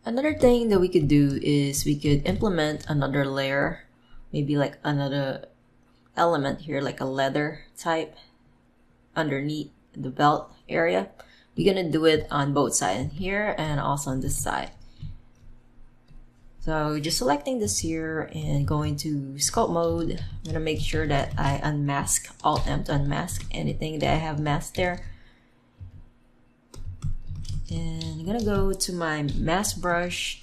Another thing that we could do is we could implement another layer, maybe like another element here, like a leather type underneath the belt area. We're gonna do it on both sides, here and also on this side. So just selecting this here and going to sculpt mode. I'm gonna make sure that I unmask, Alt M to unmask anything that I have masked there. And I'm gonna go to my mask brush,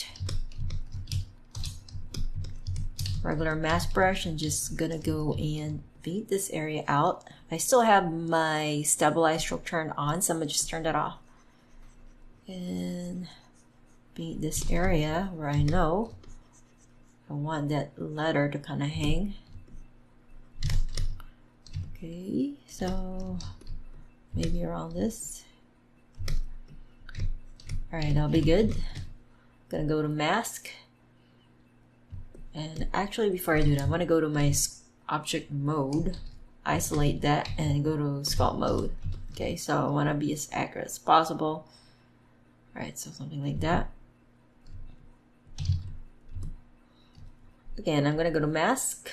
regular mask brush, and just gonna go and paint this area out. I still have my stabilize stroke turned on, so I'm gonna just turn that off. And paint this area where I know I want that letter to kind of hang. Okay, so maybe around this. Alright, that'll be good. Gonna go to mask. And actually, before I do that, I'm gonna go to my object mode, isolate that, and go to sculpt mode. Okay, so I wanna be as accurate as possible. Alright, so something like that. Again, I'm gonna go to mask,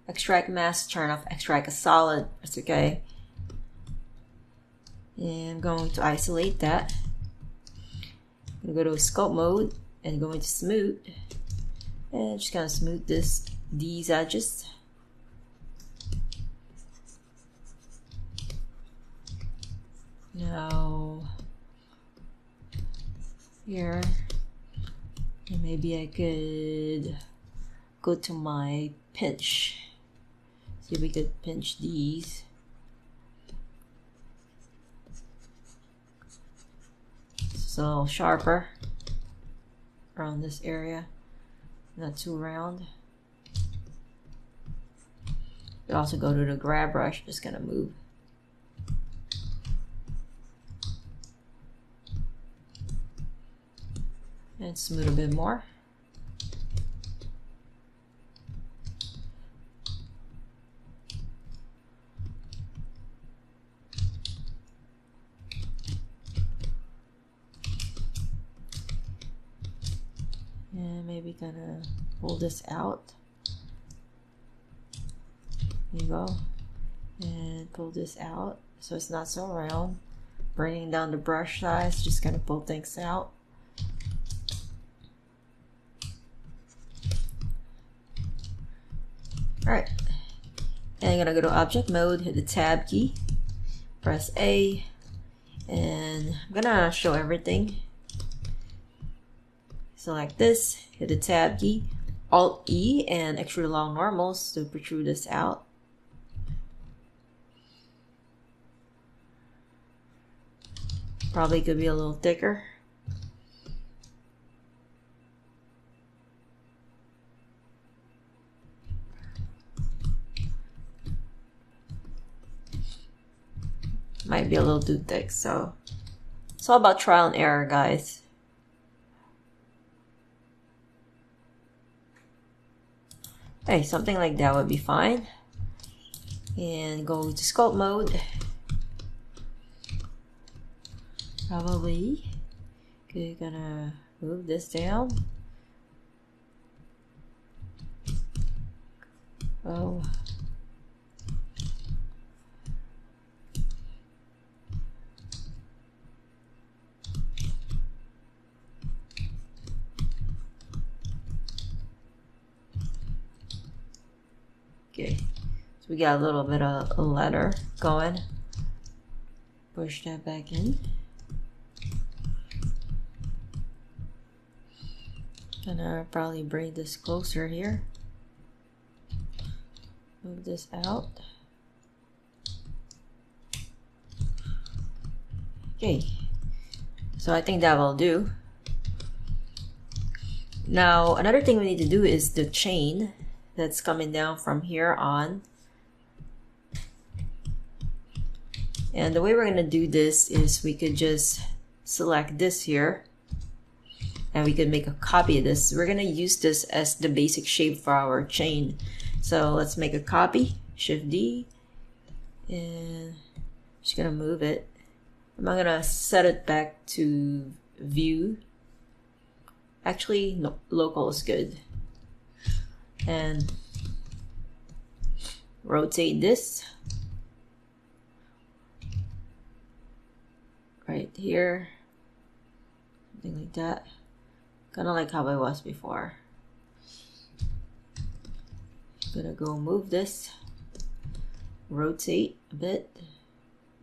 extract mask, turn off extract as solid. That's okay. And I'm going to isolate that. I'm gonna go to sculpt mode and go into smooth, and just kind of smooth these edges. Now here, and maybe I could go to my pinch. See if we could pinch these. It's a little sharper around this area, not too round. You also go to the grab brush, just gonna move. And smooth a bit more. And maybe gonna pull this out. There you go. And pull this out so it's not so round. Bringing down the brush size, just gonna pull things out. Alright. And I'm gonna go to object mode, hit the tab key, press A, and I'm gonna show everything. Select this, hit the tab key, Alt E, and extrude along normals to protrude this out. Probably could be a little thicker. Might be a little too thick, so it's all about trial and error, guys. Hey, something like that would be fine. And go to sculpt mode. Probably gonna move this down. Oh. Okay, so we got a little bit of a letter going. Push that back in. Gonna probably bring this closer here. Move this out. Okay, so I think that will do. Now, another thing we need to do is the chain that's coming down from here on. And the way we're gonna do this is we could just select this here, and we could make a copy of this. We're gonna use this as the basic shape for our chain. So let's make a copy, Shift D, and just gonna move it. I'm gonna set it back to view, Actually, no, local is good. And rotate this right here, something like that, kind of like how I was before. Gonna go move this, rotate a bit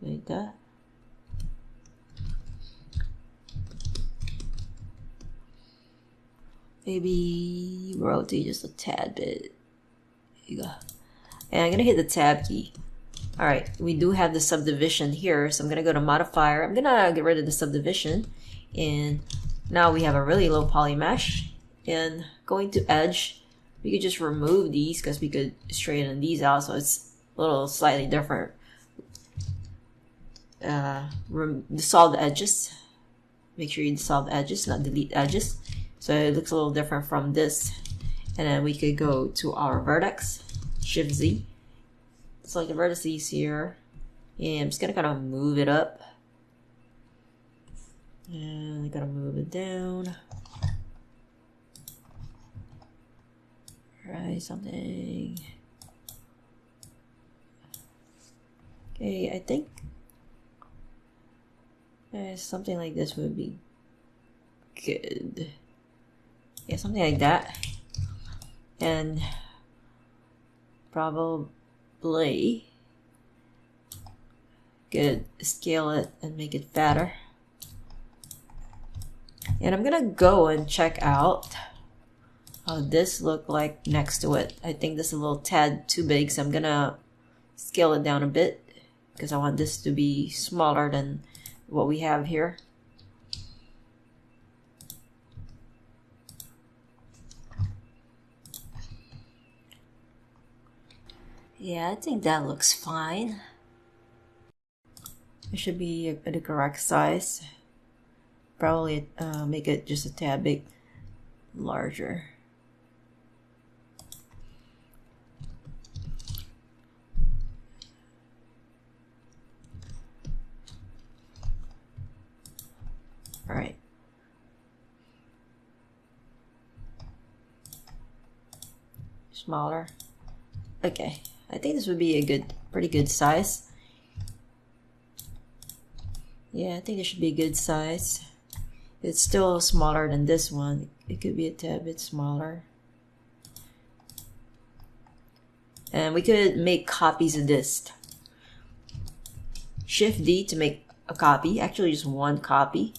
like that. Maybe rotate just a tad bit. There you go. And I'm gonna hit the tab key. All right, we do have the subdivision here, so I'm gonna go to modifier. I'm gonna get rid of the subdivision, and now we have a really low poly mesh. And going to edge, we could just remove these because we could straighten these out, so it's a little slightly different. Dissolve the edges. Make sure you dissolve the edges, not delete edges. So it looks a little different from this. And then we could go to our vertex, Shift Z. Select the vertices here. And I'm just gonna kind of move it up. And I gotta move it down. Right, something. Okay, I think something like this would be good. Yeah, something like that. And probably could scale it and make it fatter. And I'm gonna go and check out how this look like next to it. I think this is a little tad too big, so I'm gonna scale it down a bit because I want this to be smaller than what we have here. Yeah, I think that looks fine. It should be at the correct size. Probably make it just a tad bit larger. All right. Smaller. Okay. I think this would be a pretty good size. Yeah, I think it should be a good size. It's still smaller than this one. It could be a tad bit smaller. And we could make copies of this. Shift D to make a copy, actually just one copy.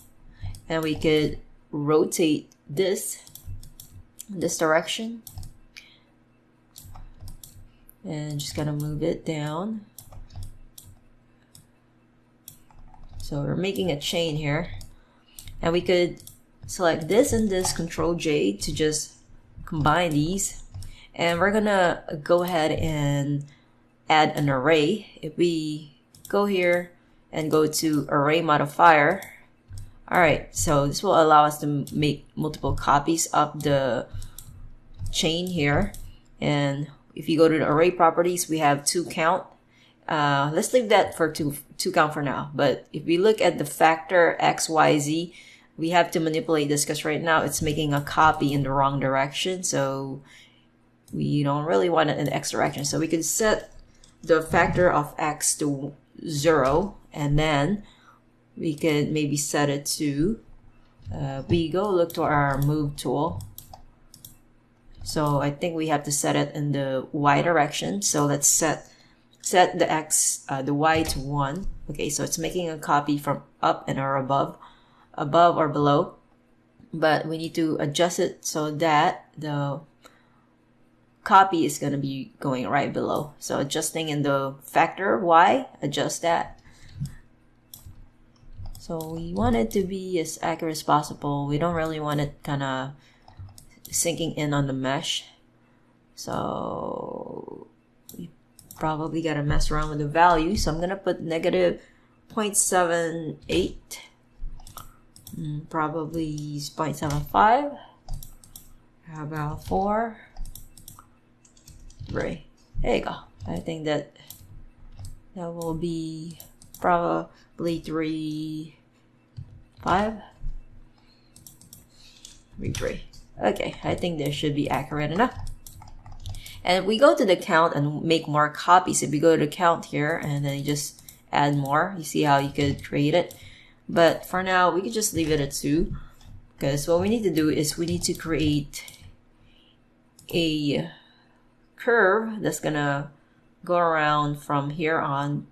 And we could rotate this in this direction. And just gonna move it down. So we're making a chain here. And we could select this and this, Control J to just combine these. And we're gonna go ahead and add an array. If we go here and go to array modifier. Alright, so this will allow us to make multiple copies of the chain here. And if you go to the array properties, we have 2 count. Let's leave that for 2 count for now. But if we look at the factor x, y, z, we have to manipulate this because right now it's making a copy in the wrong direction. So we don't really want it in the x direction. So we can set the factor of x to 0, and then we could maybe set it to, we go look to our move tool. So I think we have to set it in the y direction. So let's set the x, the y to 1. Okay, so it's making a copy from up and or above or below. But we need to adjust it so that the copy is going to be going right below. So adjusting in the factor y, adjust that. So we want it to be as accurate as possible. We don't really want it kind of sinking in on the mesh. So we probably got to mess around with the value. So I'm going to put negative 0.78. Probably 0.75. How about 4? 3. There you go. I think that will be probably 3, 5. 3. Okay, I think this should be accurate enough. And if we go to the count and make more copies, if we go to the count here and then you just add more, you see how you could create it. But for now, we could just leave it at 2, because what we need to do is we need to create a curve that's gonna go around from here on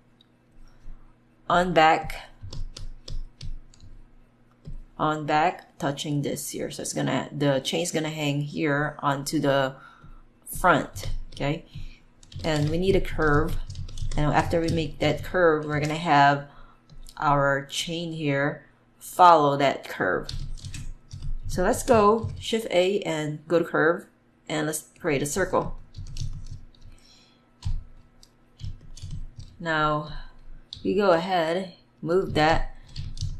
back, touching this here. So it's gonna, the chain's gonna hang here onto the front, okay? And we need a curve, and after we make that curve, we're gonna have our chain here follow that curve. So let's go Shift A and go to curve, and let's create a circle. Now we go ahead, move that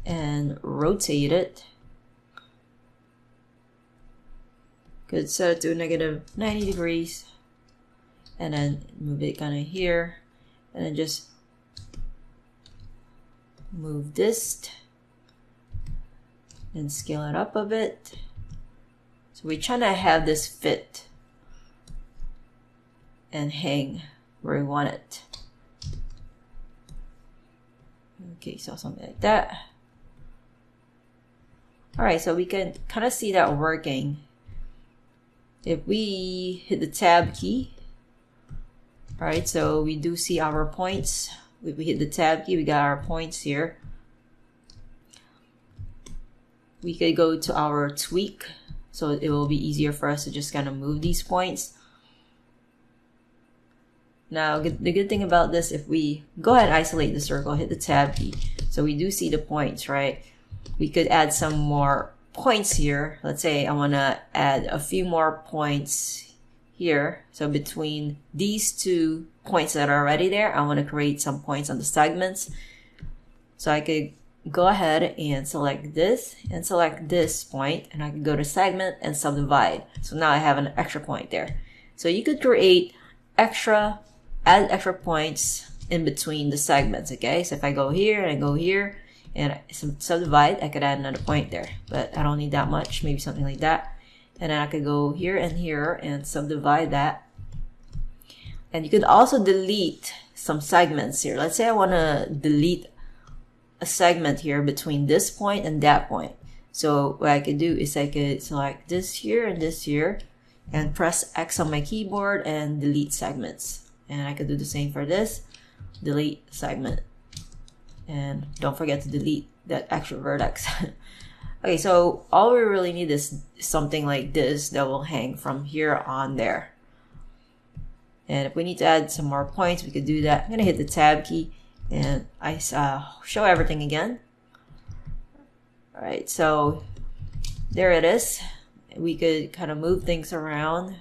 and rotate it. Could set it to -90 degrees and then move it kind of here, and then just move this and scale it up a bit. So we're trying to have this fit and hang where we want it. Okay, so something like that. Alright, so we can kind of see that working. If we hit the tab key, alright, so we do see our points. If we hit the tab key, we got our points here. We could go to our tweak, so it will be easier for us to just kind of move these points. Now, the good thing about this, if we go ahead and isolate the circle, hit the tab key, so we do see the points, right? We could add some more points here. Let's say I want to add a few more points here. So between these 2 points that are already there, I want to create some points on the segments. So I could go ahead and select this and select this point, and I could go to segment and subdivide. So now I have an extra point there. So you could create add extra points in between the segments, okay? So if I go here and I go here and subdivide, I could add another point there, but I don't need that much, maybe something like that. And then I could go here and subdivide that. And you could also delete some segments here. Let's say I want to delete a segment here between this point and that point. So what I could do is I could select this here and press X on my keyboard and delete segments. And I could do the same for this, delete segment. And don't forget to delete that extra vertex. Okay, so all we really need is something like this that will hang from here on there. And if we need to add some more points, we could do that. I'm gonna hit the tab key and I show everything again. All right, so there it is. We could kind of move things around,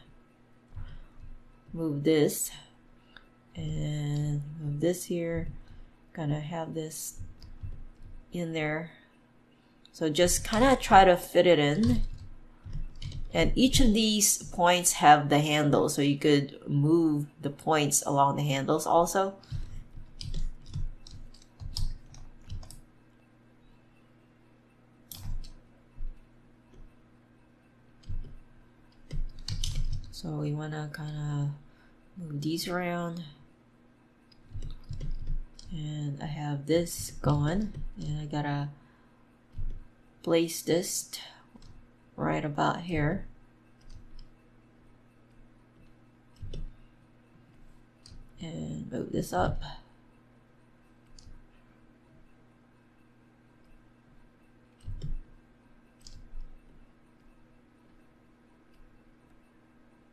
move this and move this here, kind of have this in there. So just kind of try to fit it in. And each of these points have the handle, so you could move the points along the handles also. So we want to kind of move these around. And I have this going, and I gotta place this right about here. And move this up.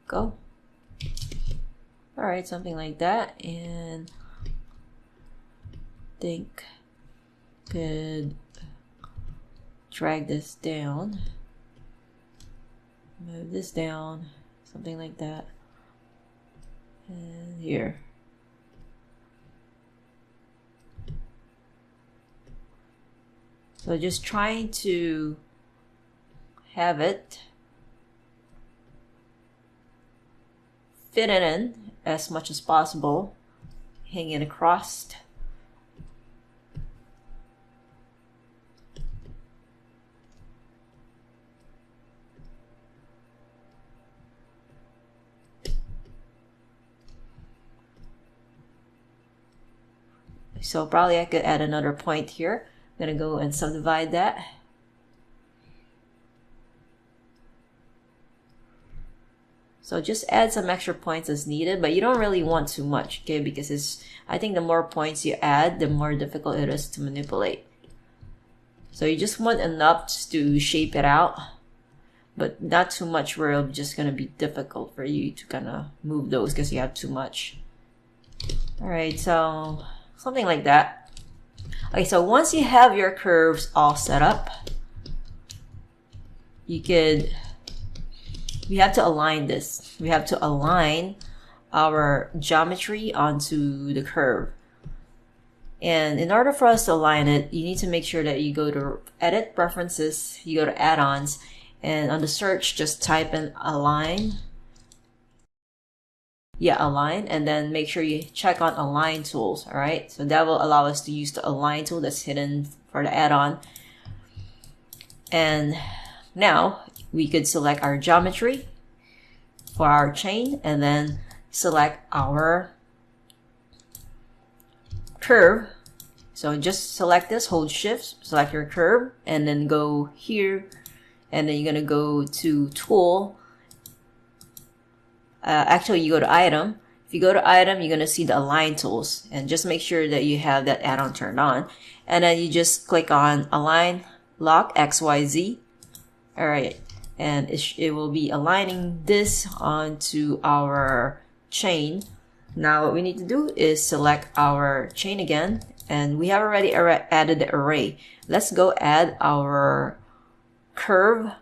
Go. All right, something like that, and think could drag this down, move this down, something like that, and here. So just trying to have it fit it in as much as possible, hang it across. So probably I could add another point here. I'm gonna go and subdivide that. So just add some extra points as needed, but you don't really want too much, okay? Because I think the more points you add, the more difficult it is to manipulate. So you just want enough to shape it out, but not too much where it's just gonna be difficult for you to kind of move those because you have too much. All right, so something like that. Okay, so once you have your curves all set up, we have to align this. We have to align our geometry onto the curve. And in order for us to align it, you need to make sure that you go to Edit, Preferences, you go to Add-ons, and on the search, just type in Align. Yeah, Align, and then make sure you check on Align Tools, all right? So that will allow us to use the Align tool that's hidden for the add-on. And now we could select our geometry for our chain and then select our curve. So just select this, hold shift, select your curve, and then go here, and then you're gonna go to tool. Actually, you go to item. If you go to item, you're gonna see the align tools, and just make sure that you have that add-on turned on, and then you just click on align lock XYZ. All right, and it will be aligning this onto our chain. Now what we need to do is select our chain again, and we have already added the array. Let's go add our curve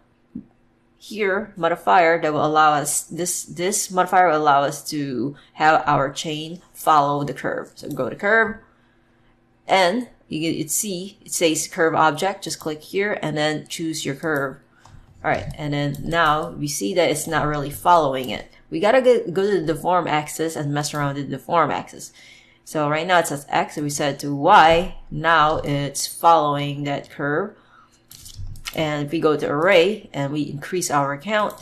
here modifier that will allow us, this modifier will allow us to have our chain follow the curve. So go to curve, and you see it says curve object. Just click here and then choose your curve. All right, and then now we see that it's not really following it. We gotta go to the deform axis and mess around with the deform axis. So right now it says X, and we set it to Y. Now it's following that curve. And if we go to array and we increase our count,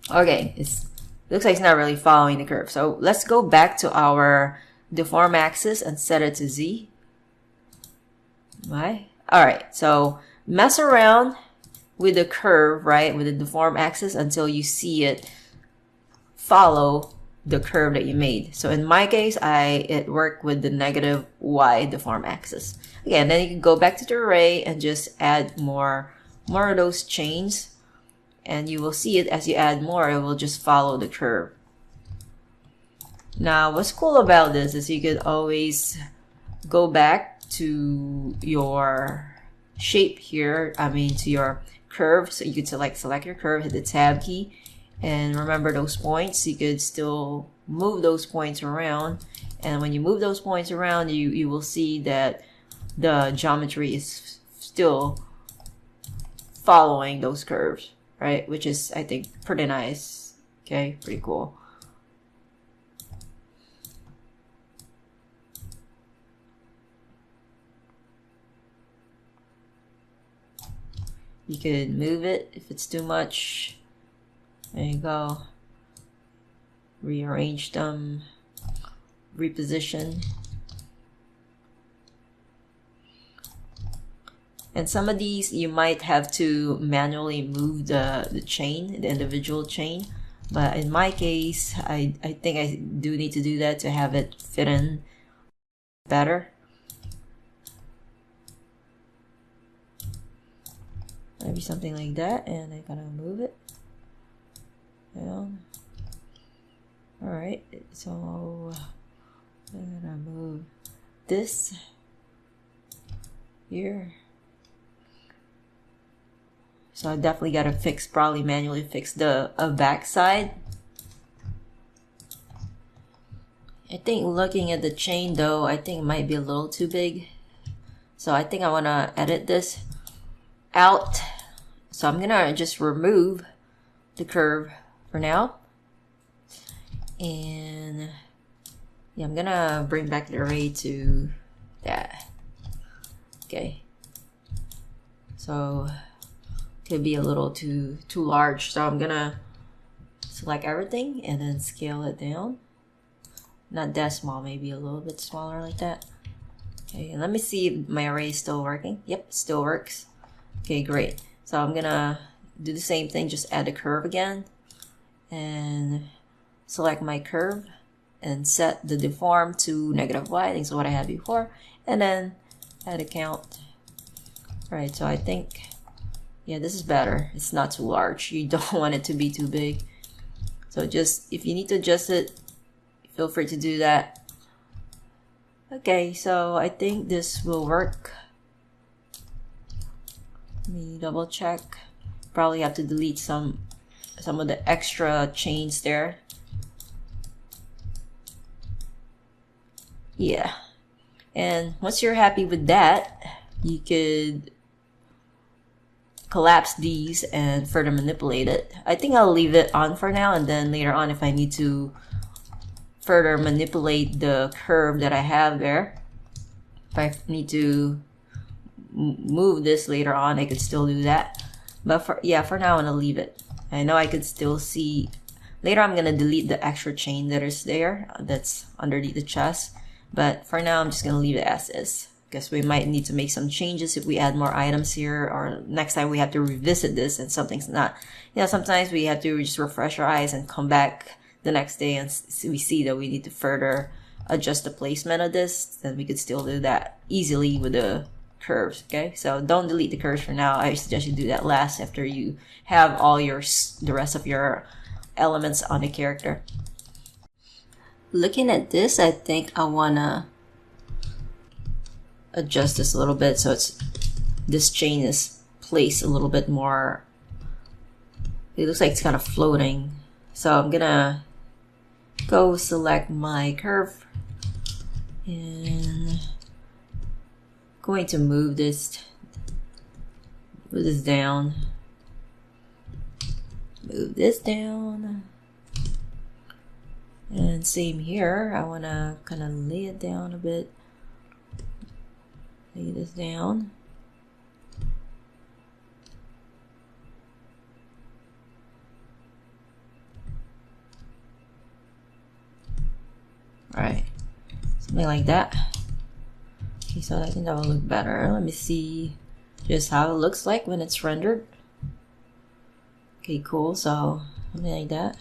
okay, looks like it's not really following the curve. So let's go back to our deform axis and set it to Z. Right? All right, so mess around with the curve, right, with the deform axis until you see it follow the curve that you made. So in my case, it worked with the negative Y deform axis. Again, then you can go back to the array and just add more of those chains, and you will see it as you add more, it will just follow the curve. Now, what's cool about this is you could always go back to your shape here, to your curve. So you could select your curve, hit the tab key, and remember those points. You could still move those points around, and when you move those points around, you will see that the geometry is still following those curves, right? Which is, I think, pretty nice. Okay, pretty cool. You could move it if it's too much. There you go. Rearrange them, reposition. And some of these you might have to manually move the chain, the individual chain. But in my case, I think I do need to do that to have it fit in better. Maybe something like that, and I gotta move it down. All right, so I'm gonna move this here. So I definitely gotta probably manually fix the back side. I think looking at the chain though, I think it might be a little too big. So I think I wanna edit this out. So I'm gonna just remove the curve for now. And yeah, I'm gonna bring back the array to that. Okay. So could be a little too large. So I'm gonna select everything and then scale it down. Not that small, maybe a little bit smaller like that. Okay, and let me see if my array is still working. Yep, still works. Okay, great. So I'm gonna do the same thing, just add a curve again and select my curve and set the deform to -y. I think is what I had before, and then add a count. All right, so I think, yeah, this is better. It's not too large. You don't want it to be too big. So just, if you need to adjust it, feel free to do that. Okay, so I think this will work. Let me double check. Probably have to delete some of the extra chains there. Yeah. And once you're happy with that, you could collapse these and further manipulate it. I think I'll leave it on for now, and then later on if I need to further manipulate the curve that I have there, if I need to move this later on, I could still do that. But for now I'm gonna leave it. I know I could still see later. I'm gonna delete the extra chain that is there, that's underneath the chest, but for now I'm just gonna leave it as is, because we might need to make some changes if we add more items here, or next time we have to revisit this and something's not, sometimes we have to just refresh our eyes and come back the next day and we see that we need to further adjust the placement of this. Then we could still do that easily with the curves. Okay, so don't delete the curves for now. I suggest you do that last, after you have all the rest of your elements on the character. Looking at this, I think I wanna adjust this a little bit so this chain is placed a little bit more. It looks like it's kind of floating, so I'm gonna go select my curve and going to move this down, move this down, and same here. I want to kind of lay it down a bit, lay this down. All right, something like that. Okay, so I think that will look better. Let me see just how it looks like when it's rendered. Okay, cool. So something like that.